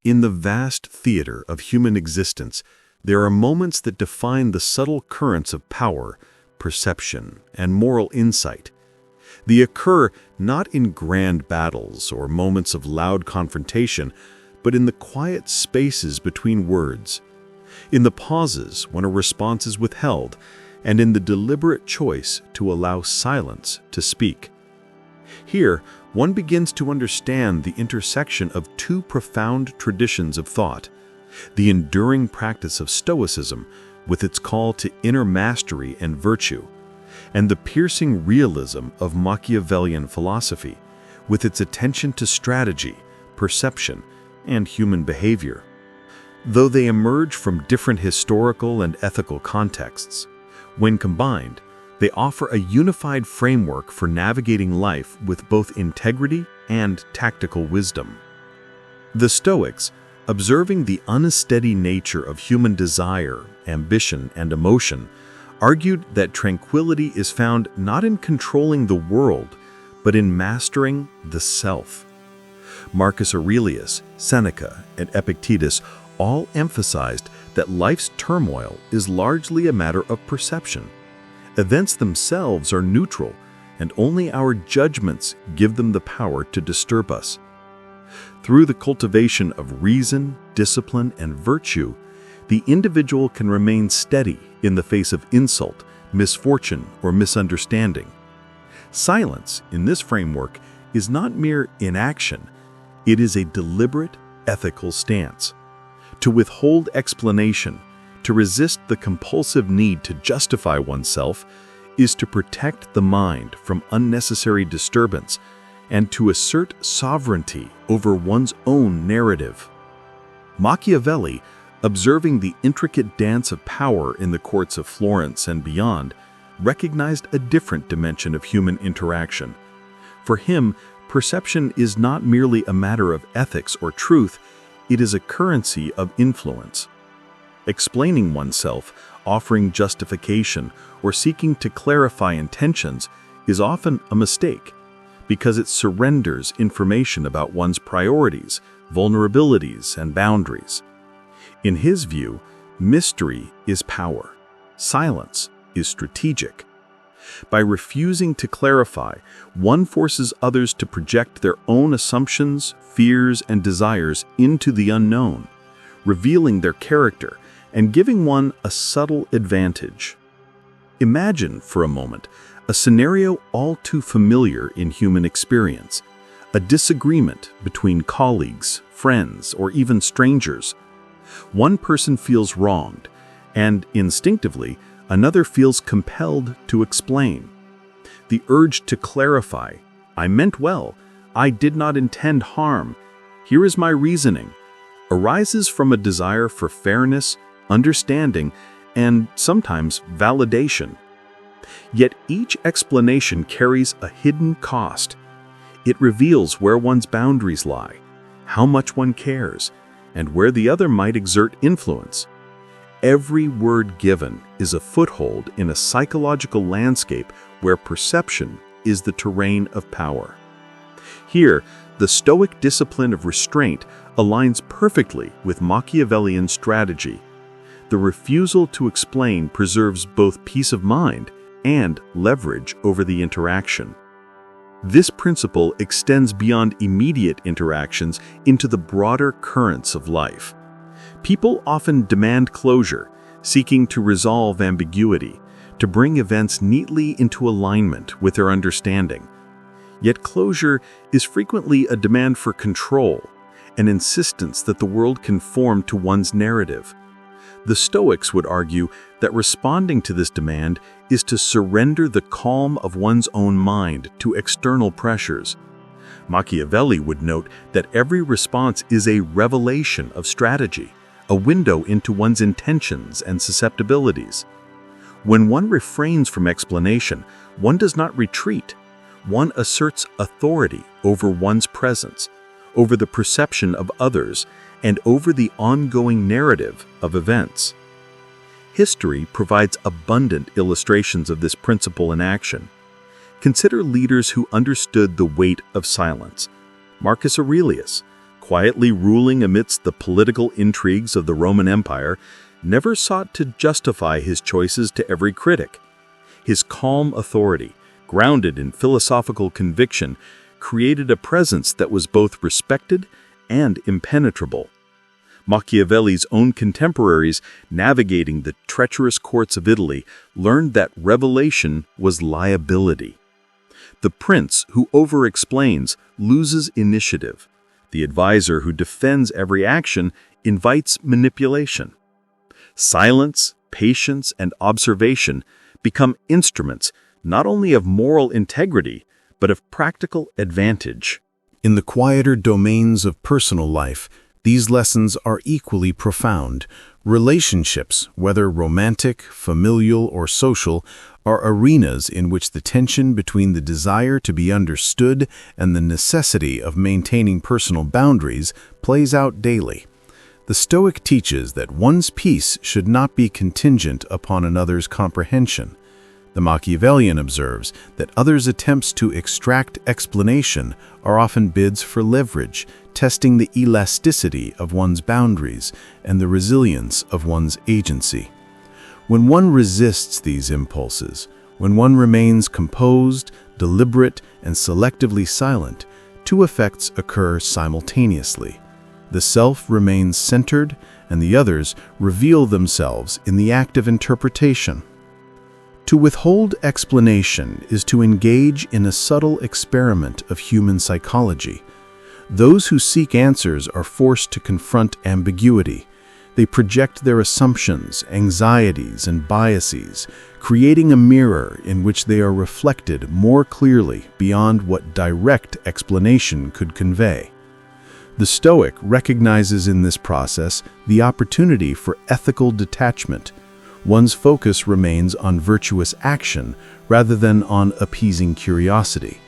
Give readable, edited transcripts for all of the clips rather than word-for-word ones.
In the vast theater of human existence, there are moments that define the subtle currents of power, perception, and moral insight. They occur not in grand battles or moments of loud confrontation, but in the quiet spaces between words, in the pauses when a response is withheld, and in the deliberate choice to allow silence to speak. Here, one begins to understand the intersection of two profound traditions of thought: the enduring practice of Stoicism, with its call to inner mastery and virtue, and the piercing realism of Machiavellian philosophy, with its attention to strategy, perception, and human behavior. Though they emerge from different historical and ethical contexts, when combined, they offer a unified framework for navigating life with both integrity and tactical wisdom. The Stoics, observing the unsteady nature of human desire, ambition, and emotion, argued that tranquility is found not in controlling the world, but in mastering the self. Marcus Aurelius, Seneca, and Epictetus all emphasized that life's turmoil is largely a matter of perception. Events themselves are neutral, and only our judgments give them the power to disturb us. Through the cultivation of reason, discipline, and virtue, the individual can remain steady in the face of insult, misfortune, or misunderstanding. Silence, in this framework, is not mere inaction. It is a deliberate, ethical stance. To withhold explanation, to resist the compulsive need to justify oneself, is to protect the mind from unnecessary disturbance and to assert sovereignty over one's own narrative. Machiavelli, observing the intricate dance of power in the courts of Florence and beyond, recognized a different dimension of human interaction. For him, perception is not merely a matter of ethics or truth, it is a currency of influence. Explaining oneself, offering justification, or seeking to clarify intentions is often a mistake, because it surrenders information about one's priorities, vulnerabilities, and boundaries. In his view, mystery is power. Silence is strategic. By refusing to clarify, one forces others to project their own assumptions, fears, and desires into the unknown, revealing their character and giving one a subtle advantage. Imagine, for a moment, a scenario all too familiar in human experience: a disagreement between colleagues, friends, or even strangers. One person feels wronged, and instinctively, another feels compelled to explain. The urge to clarify, "I meant well, I did not intend harm, here is my reasoning," arises from a desire for fairness, understanding, and sometimes validation. Yet each explanation carries a hidden cost. It reveals where one's boundaries lie, how much one cares, and where the other might exert influence. Every word given is a foothold in a psychological landscape where perception is the terrain of power. Here, the Stoic discipline of restraint aligns perfectly with Machiavellian strategy. The refusal to explain preserves both peace of mind and leverage over the interaction. This principle extends beyond immediate interactions into the broader currents of life. People often demand closure, seeking to resolve ambiguity, to bring events neatly into alignment with their understanding. Yet closure is frequently a demand for control, an insistence that the world conform to one's narrative. The Stoics would argue that responding to this demand is to surrender the calm of one's own mind to external pressures. Machiavelli would note that every response is a revelation of strategy, a window into one's intentions and susceptibilities. When one refrains from explanation, one does not retreat. One asserts authority over one's presence, over the perception of others, and over the ongoing narrative of events. History provides abundant illustrations of this principle in action. Consider leaders who understood the weight of silence. Marcus Aurelius, quietly ruling amidst the political intrigues of the Roman Empire, never sought to justify his choices to every critic. His calm authority, grounded in philosophical conviction, created a presence that was both respected and impenetrable. Machiavelli's own contemporaries, navigating the treacherous courts of Italy, learned that revelation was liability. The prince who over-explains loses initiative. The advisor who defends every action invites manipulation. Silence, patience, and observation become instruments not only of moral integrity, but of practical advantage. In the quieter domains of personal life, these lessons are equally profound. Relationships, whether romantic, familial, or social, are arenas in which the tension between the desire to be understood and the necessity of maintaining personal boundaries plays out daily. The Stoic teaches that one's peace should not be contingent upon another's comprehension. The Machiavellian observes that others' attempts to extract explanation are often bids for leverage, testing the elasticity of one's boundaries and the resilience of one's agency. When one resists these impulses, when one remains composed, deliberate, and selectively silent, two effects occur simultaneously. The self remains centered, and the others reveal themselves in the act of interpretation. To withhold explanation is to engage in a subtle experiment of human psychology. Those who seek answers are forced to confront ambiguity. They project their assumptions, anxieties, and biases, creating a mirror in which they are reflected more clearly beyond what direct explanation could convey. The Stoic recognizes in this process the opportunity for ethical detachment. One's focus remains on virtuous action rather than on appeasing curiosity.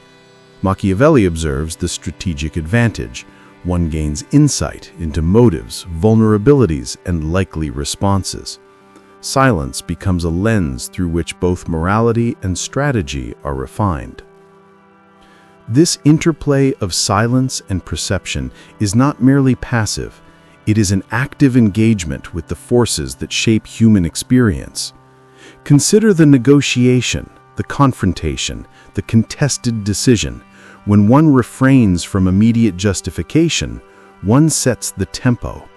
Machiavelli observes the strategic advantage. One gains insight into motives, vulnerabilities, and likely responses. Silence becomes a lens through which both morality and strategy are refined. This interplay of silence and perception is not merely passive. It is an active engagement with the forces that shape human experience. Consider the negotiation, the confrontation, the contested decision. When one refrains from immediate justification, one sets the tempo.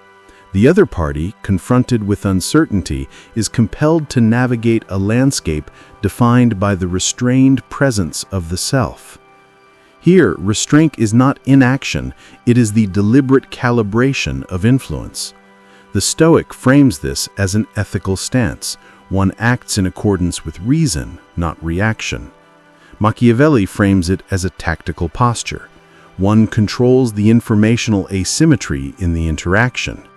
The other party, confronted with uncertainty, is compelled to navigate a landscape defined by the restrained presence of the self. Here, restraint is not inaction, it is the deliberate calibration of influence. The Stoic frames this as an ethical stance. One acts in accordance with reason, not reaction. Machiavelli frames it as a tactical posture. One controls the informational asymmetry in the interaction.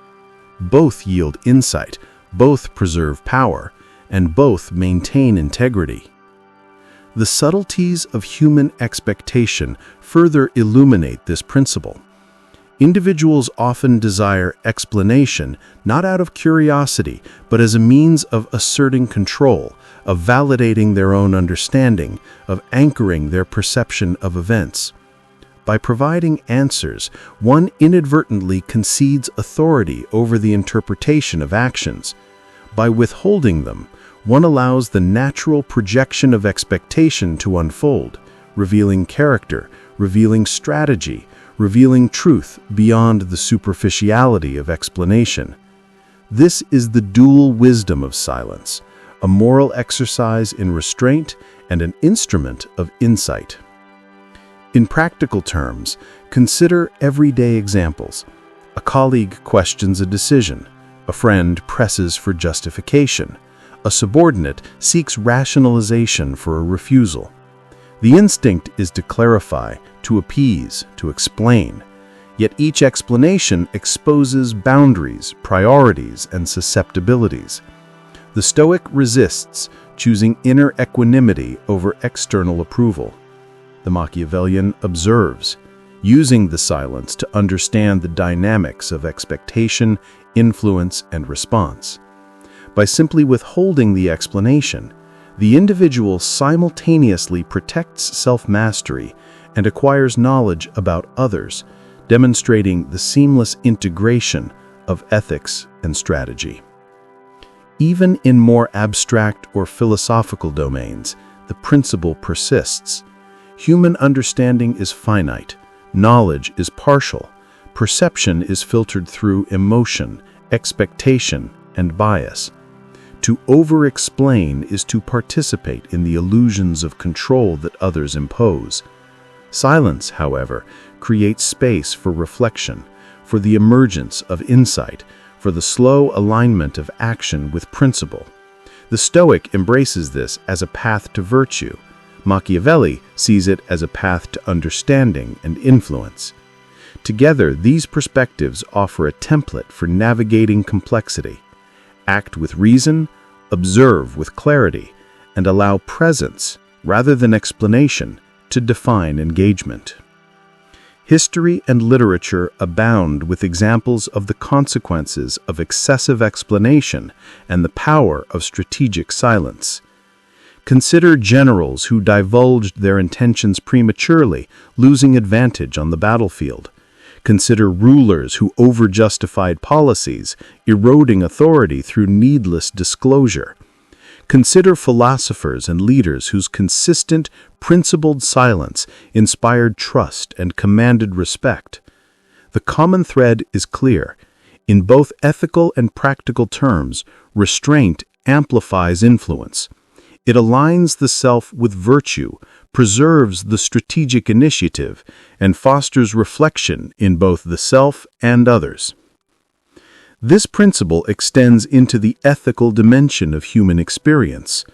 Both yield insight, both preserve power, and both maintain integrity. The subtleties of human expectation further illuminate this principle. Individuals often desire explanation not out of curiosity, but as a means of asserting control, of validating their own understanding, of anchoring their perception of events. By providing answers, one inadvertently concedes authority over the interpretation of actions. By withholding them, one allows the natural projection of expectation to unfold, revealing character, revealing strategy, revealing truth beyond the superficiality of explanation. This is the dual wisdom of silence, a moral exercise in restraint and an instrument of insight. In practical terms, consider everyday examples. A colleague questions a decision. A friend presses for justification. A subordinate seeks rationalization for a refusal. The instinct is to clarify, to appease, to explain. Yet each explanation exposes boundaries, priorities, and susceptibilities. The Stoic resists, choosing inner equanimity over external approval. The Machiavellian observes, using the silence to understand the dynamics of expectation, influence, and response. By simply withholding the explanation, the individual simultaneously protects self-mastery and acquires knowledge about others, demonstrating the seamless integration of ethics and strategy. Even in more abstract or philosophical domains, the principle persists. Human understanding is finite, knowledge is partial, perception is filtered through emotion, expectation, and bias. To over-explain is to participate in the illusions of control that others impose. Silence, however, creates space for reflection, for the emergence of insight, for the slow alignment of action with principle. The Stoic embraces this as a path to virtue. Machiavelli sees it as a path to understanding and influence. Together, these perspectives offer a template for navigating complexity. Act with reason, observe with clarity, and allow presence, rather than explanation, to define engagement. History and literature abound with examples of the consequences of excessive explanation and the power of strategic silence. Consider generals who divulged their intentions prematurely, losing advantage on the battlefield. Consider rulers who over-justified policies, eroding authority through needless disclosure. Consider philosophers and leaders whose consistent, principled silence inspired trust and commanded respect. The common thread is clear. In both ethical and practical terms, restraint amplifies influence. It aligns the self with virtue, preserves the strategic initiative, and fosters reflection in both the self and others. This principle extends into the ethical dimension of human experience.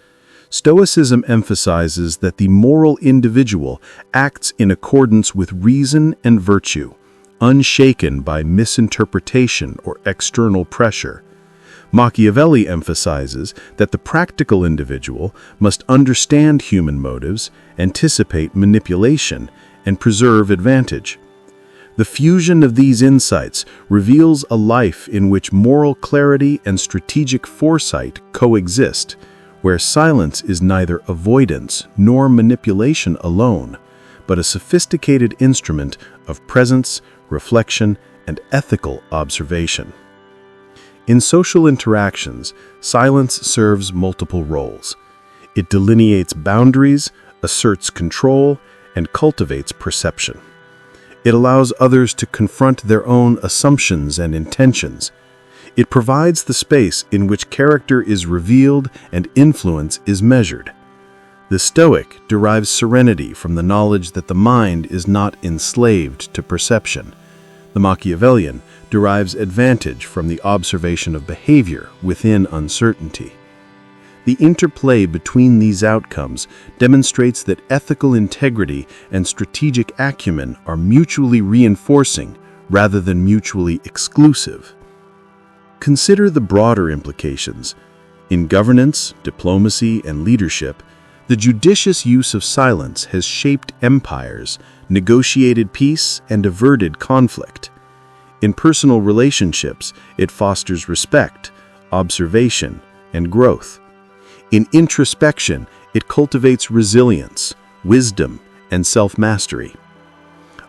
Stoicism emphasizes that the moral individual acts in accordance with reason and virtue, unshaken by misinterpretation or external pressure. Machiavelli emphasizes that the practical individual must understand human motives, anticipate manipulation, and preserve advantage. The fusion of these insights reveals a life in which moral clarity and strategic foresight coexist, where silence is neither avoidance nor manipulation alone, but a sophisticated instrument of presence, reflection, and ethical observation. In social interactions, silence serves multiple roles. It delineates boundaries, asserts control, and cultivates perception. It allows others to confront their own assumptions and intentions. It provides the space in which character is revealed and influence is measured. The Stoic derives serenity from the knowledge that the mind is not enslaved to perception. The Machiavellian derives advantage from the observation of behavior within uncertainty. The interplay between these outcomes demonstrates that ethical integrity and strategic acumen are mutually reinforcing rather than mutually exclusive. Consider the broader implications. In governance, diplomacy, and leadership, the judicious use of silence has shaped empires, negotiated peace, and averted conflict. In personal relationships, it fosters respect, observation, and growth. In introspection, it cultivates resilience, wisdom, and self-mastery.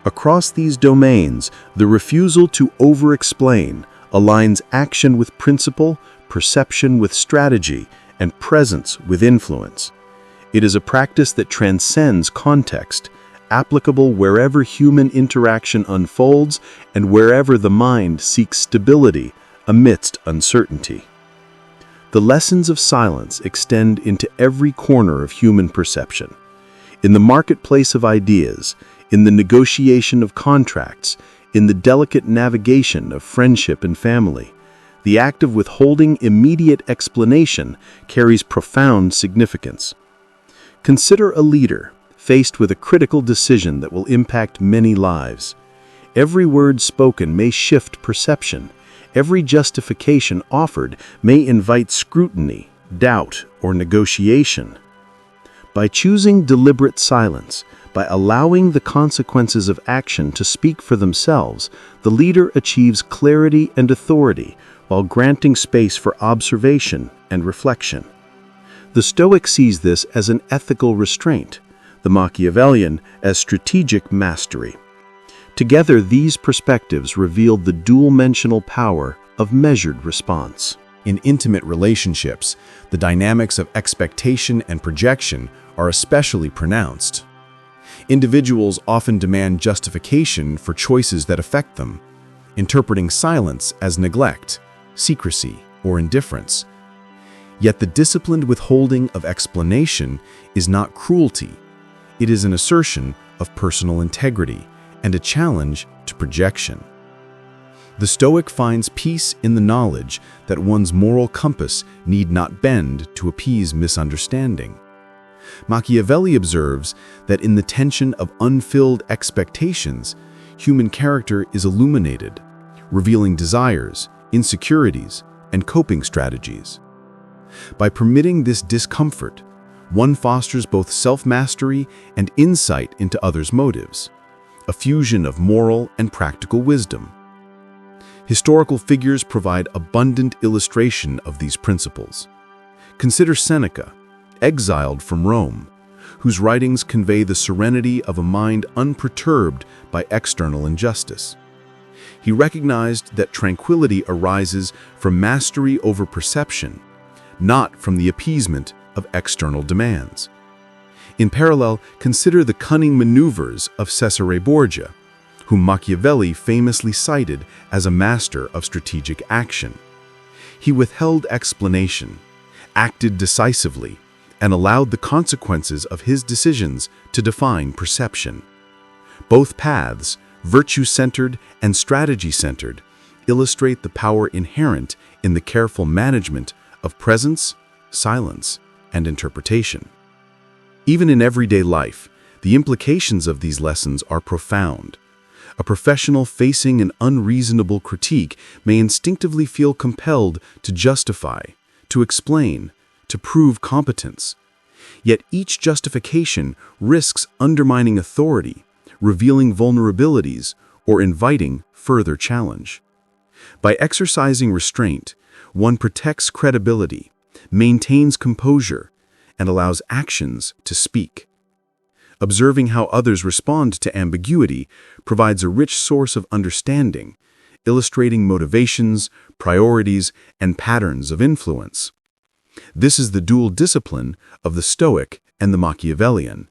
Across these domains, the refusal to over-explain aligns action with principle, perception with strategy, and presence with influence. It is a practice that transcends context, applicable wherever human interaction unfolds and wherever the mind seeks stability amidst uncertainty. The lessons of silence extend into every corner of human perception. In the marketplace of ideas, in the negotiation of contracts, in the delicate navigation of friendship and family, the act of withholding immediate explanation carries profound significance. Consider a leader faced with a critical decision that will impact many lives. Every word spoken may shift perception. Every justification offered may invite scrutiny, doubt, or negotiation. By choosing deliberate silence, by allowing the consequences of action to speak for themselves, the leader achieves clarity and authority while granting space for observation and reflection. The Stoic sees this as an ethical restraint, the Machiavellian as strategic mastery. Together, these perspectives reveal the dual-dimensional power of measured response. In intimate relationships, the dynamics of expectation and projection are especially pronounced. Individuals often demand justification for choices that affect them, interpreting silence as neglect, secrecy, or indifference. Yet the disciplined withholding of explanation is not cruelty. It is an assertion of personal integrity and a challenge to projection. The Stoic finds peace in the knowledge that one's moral compass need not bend to appease misunderstanding. Machiavelli observes that in the tension of unfilled expectations, human character is illuminated, revealing desires, insecurities, and coping strategies. By permitting this discomfort, one fosters both self-mastery and insight into others' motives, a fusion of moral and practical wisdom. Historical figures provide abundant illustration of these principles. Consider Seneca, exiled from Rome, whose writings convey the serenity of a mind unperturbed by external injustice. He recognized that tranquility arises from mastery over perception, not from the appeasement of external demands. In parallel, consider the cunning maneuvers of Cesare Borgia, whom Machiavelli famously cited as a master of strategic action. He withheld explanation, acted decisively, and allowed the consequences of his decisions to define perception. Both paths, virtue-centered and strategy-centered, illustrate the power inherent in the careful management of presence, silence, and interpretation. Even in everyday life, the implications of these lessons are profound. A professional facing an unreasonable critique may instinctively feel compelled to justify, to explain, to prove competence. Yet each justification risks undermining authority, revealing vulnerabilities, or inviting further challenge. By exercising restraint, one protects credibility, maintains composure, and allows actions to speak. Observing how others respond to ambiguity provides a rich source of understanding, illustrating motivations, priorities, and patterns of influence. This is the dual discipline of the Stoic and the Machiavellian: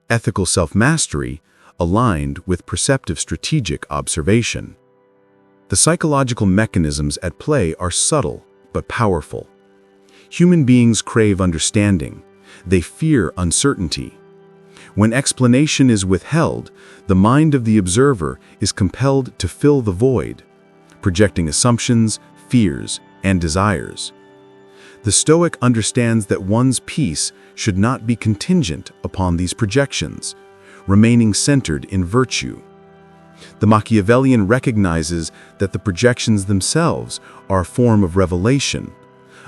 ethical self-mastery aligned with perceptive strategic observation. The psychological mechanisms at play are subtle but powerful. Human beings crave understanding. They fear uncertainty. When explanation is withheld, the mind of the observer is compelled to fill the void, projecting assumptions, fears, and desires. The Stoic understands that one's peace should not be contingent upon these projections, remaining centered in virtue. The Machiavellian recognizes that the projections themselves are a form of revelation,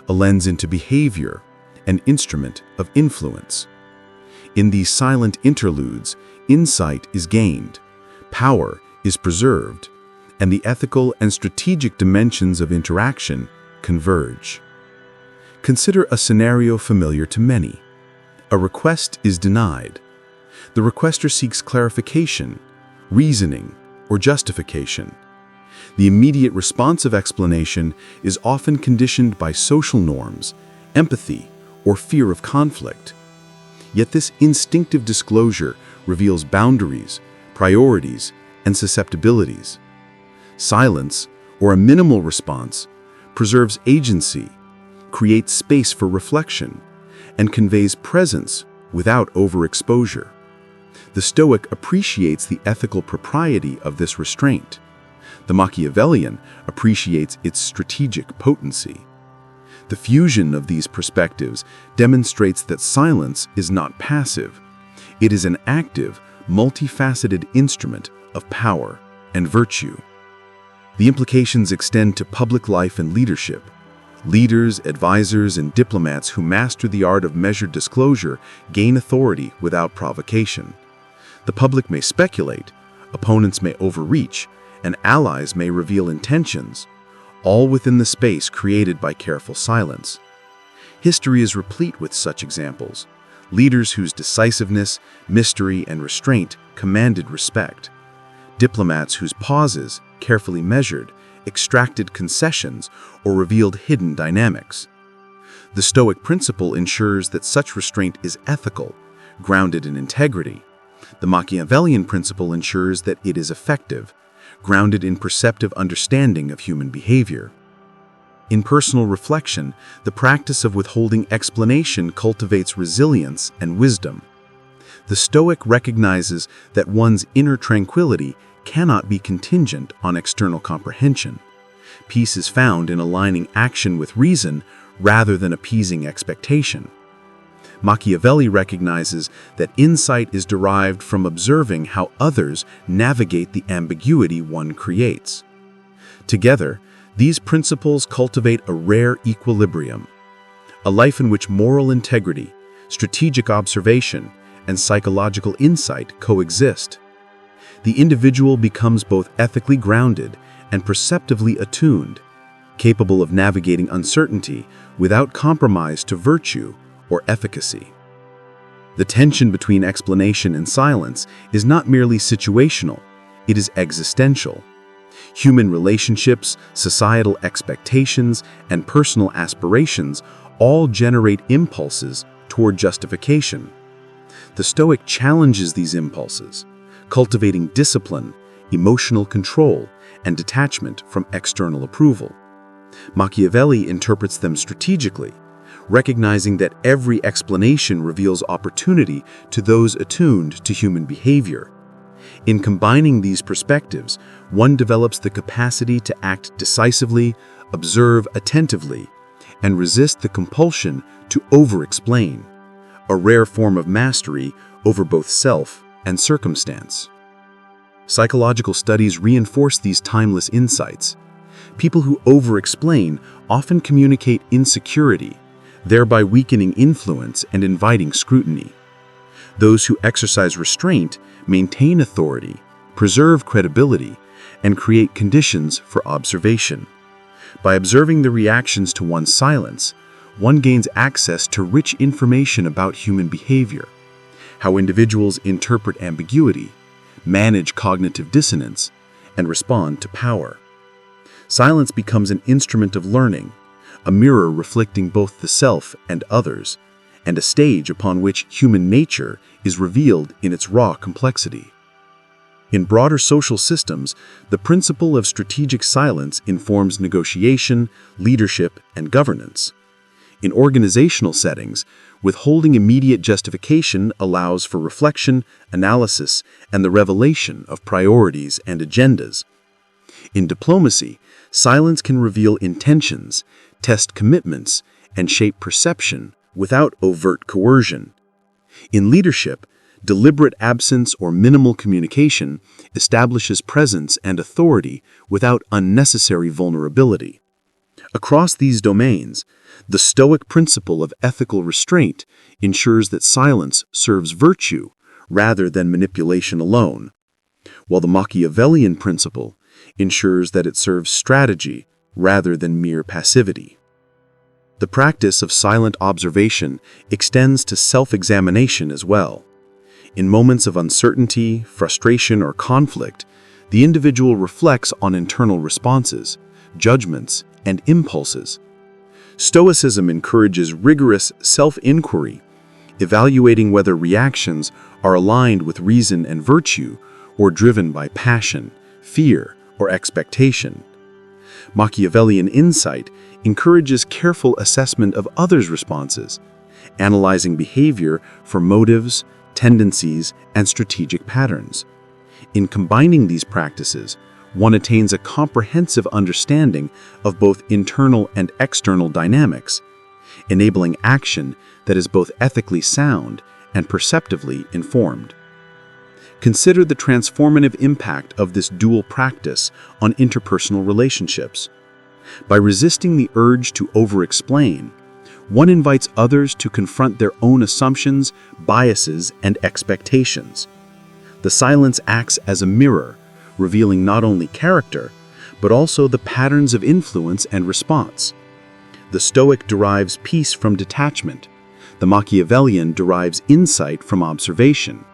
a lens into behavior, an instrument of influence. In these silent interludes, insight is gained, power is preserved, and the ethical and strategic dimensions of interaction converge. Consider a scenario familiar to many. A request is denied. The requester seeks clarification, reasoning, or justification. The immediate response of explanation is often conditioned by social norms, empathy, or fear of conflict. Yet this instinctive disclosure reveals boundaries, priorities, and susceptibilities. Silence, or a minimal response, preserves agency, creates space for reflection, and conveys presence without overexposure. The Stoic appreciates the ethical propriety of this restraint. The Machiavellian appreciates its strategic potency. The fusion of these perspectives demonstrates that silence is not passive. It is an active, multifaceted instrument of power and virtue. The implications extend to public life and leadership. Leaders, advisors, and diplomats who master the art of measured disclosure gain authority without provocation. The public may speculate, opponents may overreach, and allies may reveal intentions, all within the space created by careful silence. History is replete with such examples, leaders whose decisiveness, mystery, and restraint commanded respect. diplomats whose pauses, carefully measured, extracted concessions or revealed hidden dynamics. The Stoic principle ensures that such restraint is ethical, grounded in integrity. The Machiavellian principle ensures that it is effective, grounded in perceptive understanding of human behavior. In personal reflection, the practice of withholding explanation cultivates resilience and wisdom. The Stoic recognizes that one's inner tranquility cannot be contingent on external comprehension. Peace is found in aligning action with reason rather than appeasing expectation. Machiavelli recognizes that insight is derived from observing how others navigate the ambiguity one creates. Together, these principles cultivate a rare equilibrium, a life in which moral integrity, strategic observation, and psychological insight coexist. The individual becomes both ethically grounded and perceptively attuned, capable of navigating uncertainty without compromise to virtue or efficacy. The tension between explanation and silence is not merely situational, it is existential. Human relationships, societal expectations, and personal aspirations all generate impulses toward justification. The Stoic challenges these impulses, cultivating discipline, emotional control, and detachment from external approval. Machiavelli interprets them strategically, recognizing that every explanation reveals opportunity to those attuned to human behavior. In combining these perspectives, one develops the capacity to act decisively, observe attentively, and resist the compulsion to over-explain, a rare form of mastery over both self and circumstance. Psychological studies reinforce these timeless insights. People who over-explain often communicate insecurity, thereby weakening influence and inviting scrutiny. Those who exercise restraint maintain authority, preserve credibility, and create conditions for observation. By observing the reactions to one's silence, one gains access to rich information about human behavior, how individuals interpret ambiguity, manage cognitive dissonance, and respond to power. Silence becomes an instrument of learning, a mirror reflecting both the self and others, and a stage upon which human nature is revealed in its raw complexity. In broader social systems, the principle of strategic silence informs negotiation, leadership, and governance. In organizational settings, withholding immediate justification allows for reflection, analysis, and the revelation of priorities and agendas. In diplomacy, silence can reveal intentions, test commitments, and shape perception without overt coercion. In leadership, deliberate absence or minimal communication establishes presence and authority without unnecessary vulnerability. Across these domains, the Stoic principle of ethical restraint ensures that silence serves virtue rather than manipulation alone, while the Machiavellian principle ensures that it serves strategy rather than mere passivity. The practice of silent observation extends to self-examination as well. In moments of uncertainty, frustration, or conflict, the individual reflects on internal responses, judgments, and impulses. Stoicism encourages rigorous self-inquiry, evaluating whether reactions are aligned with reason and virtue or driven by passion, fear, or expectation. Machiavellian insight encourages careful assessment of others' responses, analyzing behavior for motives, tendencies, and strategic patterns. In combining these practices, one attains a comprehensive understanding of both internal and external dynamics, enabling action that is both ethically sound and perceptively informed. Consider the transformative impact of this dual practice on interpersonal relationships. By resisting the urge to over-explain, one invites others to confront their own assumptions, biases, and expectations. The silence acts as a mirror, revealing not only character, but also the patterns of influence and response. The Stoic derives peace from detachment. The Machiavellian derives insight from observation.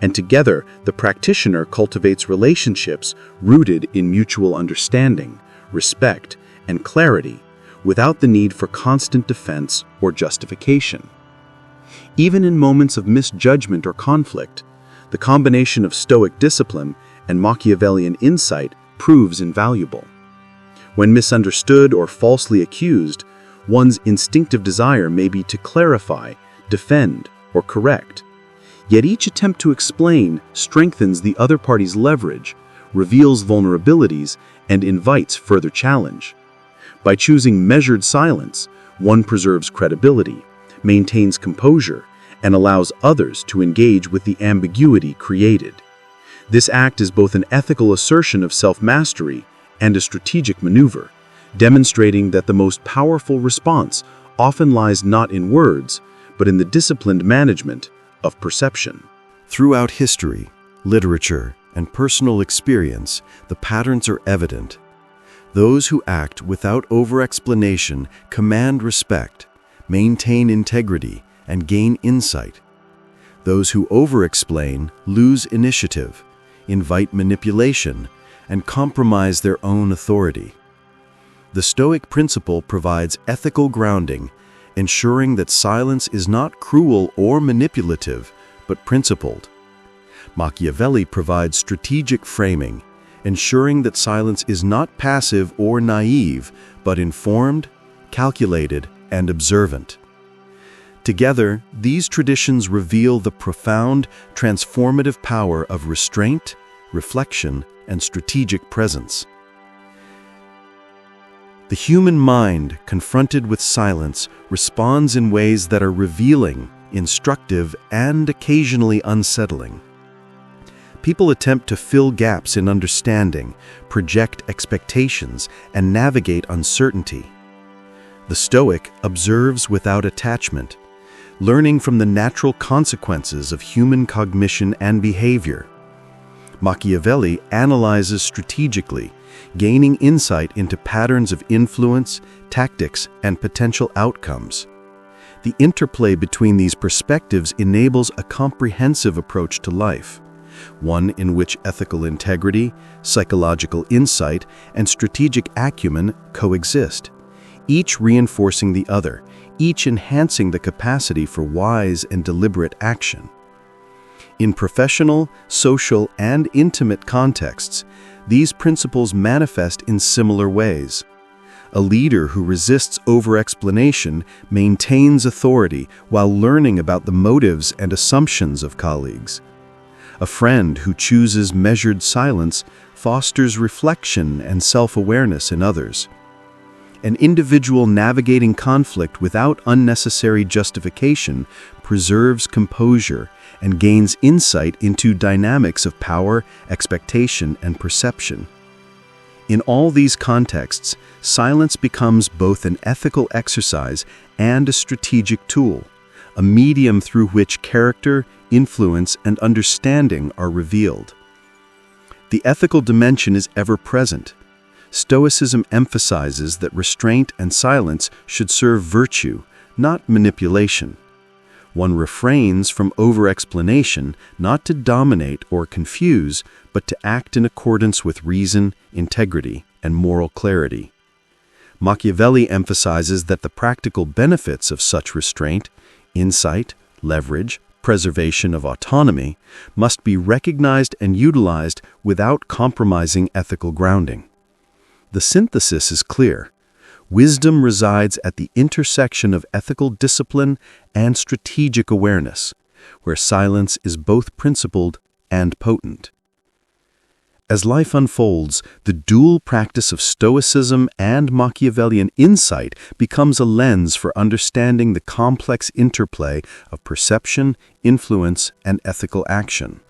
and together the practitioner cultivates relationships rooted in mutual understanding, respect, and clarity, without the need for constant defense or justification. Even in moments of misjudgment or conflict, the combination of Stoic discipline and Machiavellian insight proves invaluable. When misunderstood or falsely accused, one's instinctive desire may be to clarify, defend, or correct. Yet each attempt to explain strengthens the other party's leverage, reveals vulnerabilities, and invites further challenge. By choosing measured silence, one preserves credibility, maintains composure, and allows others to engage with the ambiguity created. This act is both an ethical assertion of self-mastery and a strategic maneuver, demonstrating that the most powerful response often lies not in words, but in the disciplined management of perception. Throughout history, literature, and personal experience, the patterns are evident. Those who act without over-explanation command respect, maintain integrity, and gain insight. Those who over-explain lose initiative, invite manipulation, and compromise their own authority. The Stoic principle provides ethical grounding, ensuring that silence is not cruel or manipulative, but principled. Machiavelli provides strategic framing, ensuring that silence is not passive or naive, but informed, calculated, and observant. Together, these traditions reveal the profound, transformative power of restraint, reflection, and strategic presence. The human mind, confronted with silence, responds in ways that are revealing, instructive, and occasionally unsettling. People attempt to fill gaps in understanding, project expectations, and navigate uncertainty. The Stoic observes without attachment, learning from the natural consequences of human cognition and behavior. Machiavelli analyzes strategically, gaining insight into patterns of influence, tactics, and potential outcomes. The interplay between these perspectives enables a comprehensive approach to life, one in which ethical integrity, psychological insight, and strategic acumen coexist, each reinforcing the other, each enhancing the capacity for wise and deliberate action. In professional, social, and intimate contexts, these principles manifest in similar ways. A leader who resists over-explanation maintains authority while learning about the motives and assumptions of colleagues. A friend who chooses measured silence fosters reflection and self-awareness in others. An individual navigating conflict without unnecessary justification preserves composure and gains insight into dynamics of power, expectation, and perception. In all these contexts, silence becomes both an ethical exercise and a strategic tool, a medium through which character, influence, and understanding are revealed. The ethical dimension is ever present. Stoicism emphasizes that restraint and silence should serve virtue, not manipulation. One refrains from over-explanation not to dominate or confuse, but to act in accordance with reason, integrity, and moral clarity. Machiavelli emphasizes that the practical benefits of such restraint, insight, leverage, preservation of autonomy, must be recognized and utilized without compromising ethical grounding. The synthesis is clear. Wisdom resides at the intersection of ethical discipline and strategic awareness, where silence is both principled and potent. As life unfolds, the dual practice of Stoicism and Machiavellian insight becomes a lens for understanding the complex interplay of perception, influence, and ethical action.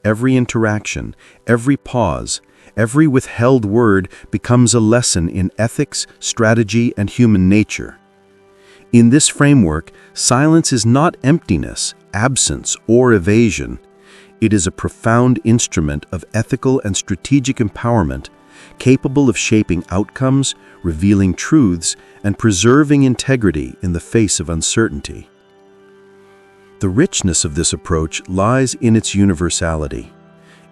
Every interaction, every pause, every withheld word becomes a lesson in ethics, strategy, and human nature. In this framework, silence is not emptiness, absence, or evasion. It is a profound instrument of ethical and strategic empowerment, capable of shaping outcomes, revealing truths, and preserving integrity in the face of uncertainty. The richness of this approach lies in its universality.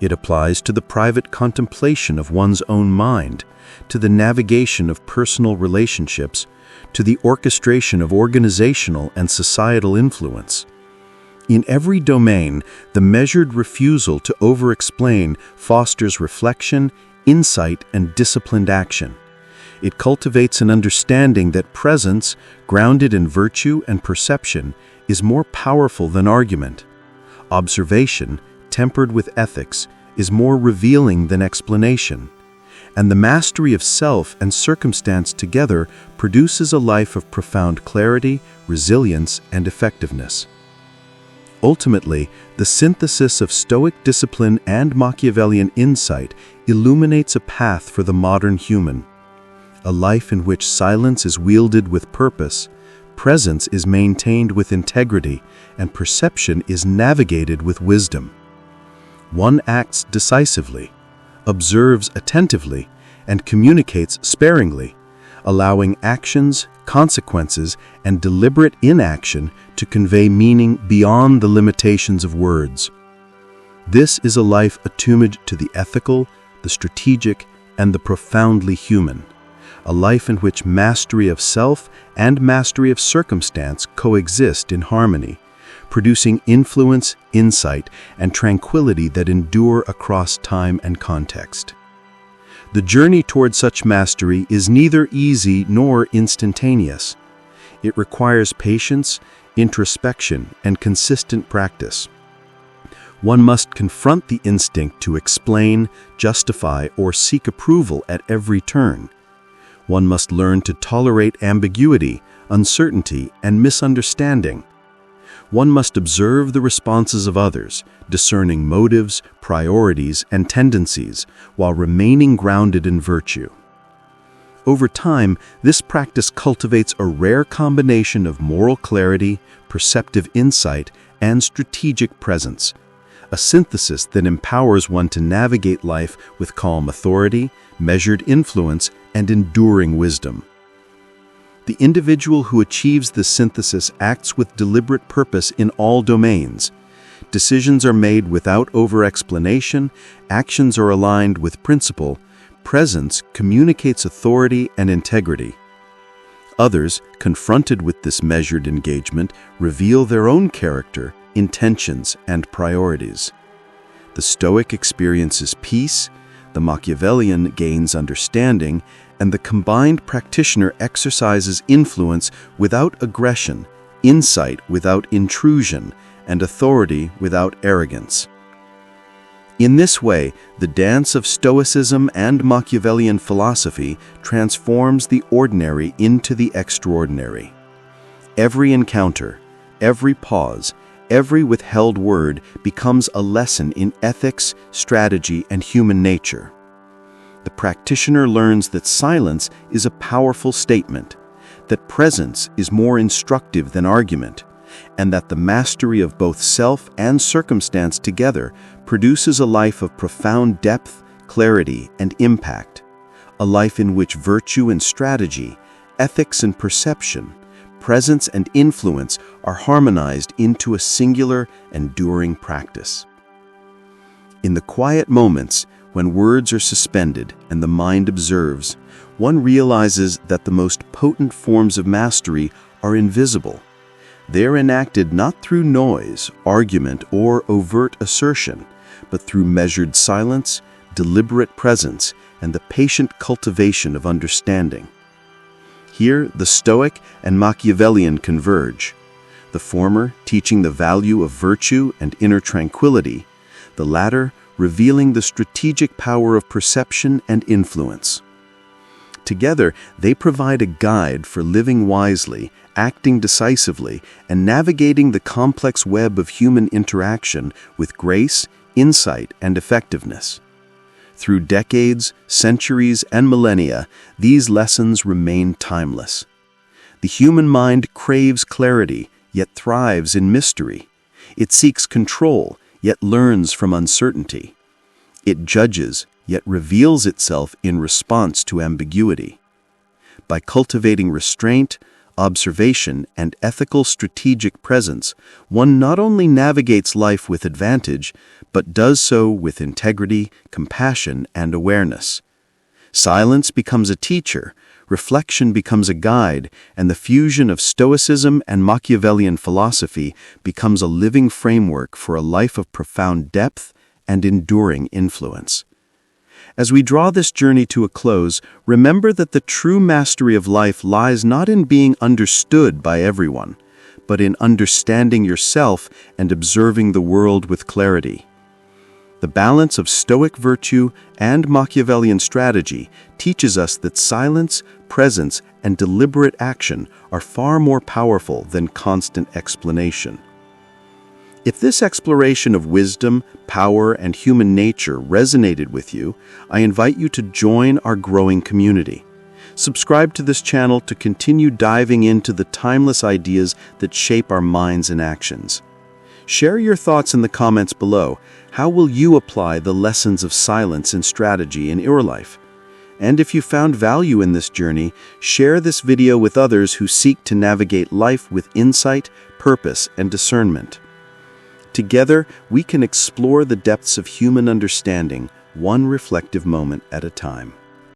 It applies to the private contemplation of one's own mind, to the navigation of personal relationships, to the orchestration of organizational and societal influence. In every domain, the measured refusal to over-explain fosters reflection, insight, and disciplined action. It cultivates an understanding that presence, grounded in virtue and perception, is more powerful than argument. Observation, tempered with ethics, is more revealing than explanation. And the mastery of self and circumstance together produces a life of profound clarity, resilience, and effectiveness. Ultimately, the synthesis of Stoic discipline and Machiavellian insight illuminates a path for the modern human. A life in which silence is wielded with purpose, presence is maintained with integrity, and perception is navigated with wisdom. One acts decisively, observes attentively, and communicates sparingly, allowing actions, consequences, and deliberate inaction to convey meaning beyond the limitations of words. This is a life attuned to the ethical, the strategic, and the profoundly human. A life in which mastery of self and mastery of circumstance coexist in harmony, producing influence, insight, and tranquility that endure across time and context. The journey toward such mastery is neither easy nor instantaneous. It requires patience, introspection, and consistent practice. One must confront the instinct to explain, justify, or seek approval at every turn. One must learn to tolerate ambiguity, uncertainty, and misunderstanding. One must observe the responses of others, discerning motives, priorities, and tendencies, while remaining grounded in virtue. Over time, this practice cultivates a rare combination of moral clarity, perceptive insight, and strategic presence, a synthesis that empowers one to navigate life with calm authority, measured influence, and enduring wisdom. The individual who achieves this synthesis acts with deliberate purpose in all domains. Decisions are made without over-explanation, actions are aligned with principle, presence communicates authority and integrity. Others, confronted with this measured engagement, reveal their own character, intentions, and priorities. The Stoic experiences peace, the Machiavellian gains understanding, and the combined practitioner exercises influence without aggression, insight without intrusion, and authority without arrogance. In this way, the dance of Stoicism and Machiavellian philosophy transforms the ordinary into the extraordinary. Every encounter, every pause, every withheld word becomes a lesson in ethics, strategy, and human nature. The practitioner learns that silence is a powerful statement, that presence is more instructive than argument, and that the mastery of both self and circumstance together produces a life of profound depth, clarity, and impact, a life in which virtue and strategy, ethics and perception, presence and influence are harmonized into a singular, enduring practice. In the quiet moments, when words are suspended and the mind observes, one realizes that the most potent forms of mastery are invisible. They're enacted not through noise, argument, or overt assertion, but through measured silence, deliberate presence, and the patient cultivation of understanding. Here, the Stoic and Machiavellian converge, the former teaching the value of virtue and inner tranquility, the latter revealing the strategic power of perception and influence. Together, they provide a guide for living wisely, acting decisively, and navigating the complex web of human interaction with grace, insight, and effectiveness. Through decades, centuries, and millennia, these lessons remain timeless. The human mind craves clarity, yet thrives in mystery. It seeks control, yet learns from uncertainty. It judges, yet reveals itself in response to ambiguity. By cultivating restraint, observation, and ethical strategic presence, one not only navigates life with advantage, but does so with integrity, compassion, and awareness. Silence becomes a teacher, reflection becomes a guide, and the fusion of Stoicism and Machiavellian philosophy becomes a living framework for a life of profound depth and enduring influence. As we draw this journey to a close, remember that the true mastery of life lies not in being understood by everyone, but in understanding yourself and observing the world with clarity. The balance of Stoic virtue and Machiavellian strategy teaches us that silence, presence, and deliberate action are far more powerful than constant explanation. If this exploration of wisdom, power, and human nature resonated with you, I invite you to join our growing community. Subscribe to this channel to continue diving into the timeless ideas that shape our minds and actions. Share your thoughts in the comments below. How will you apply the lessons of silence and strategy in your life? And if you found value in this journey, share this video with others who seek to navigate life with insight, purpose, and discernment. Together, we can explore the depths of human understanding, one reflective moment at a time.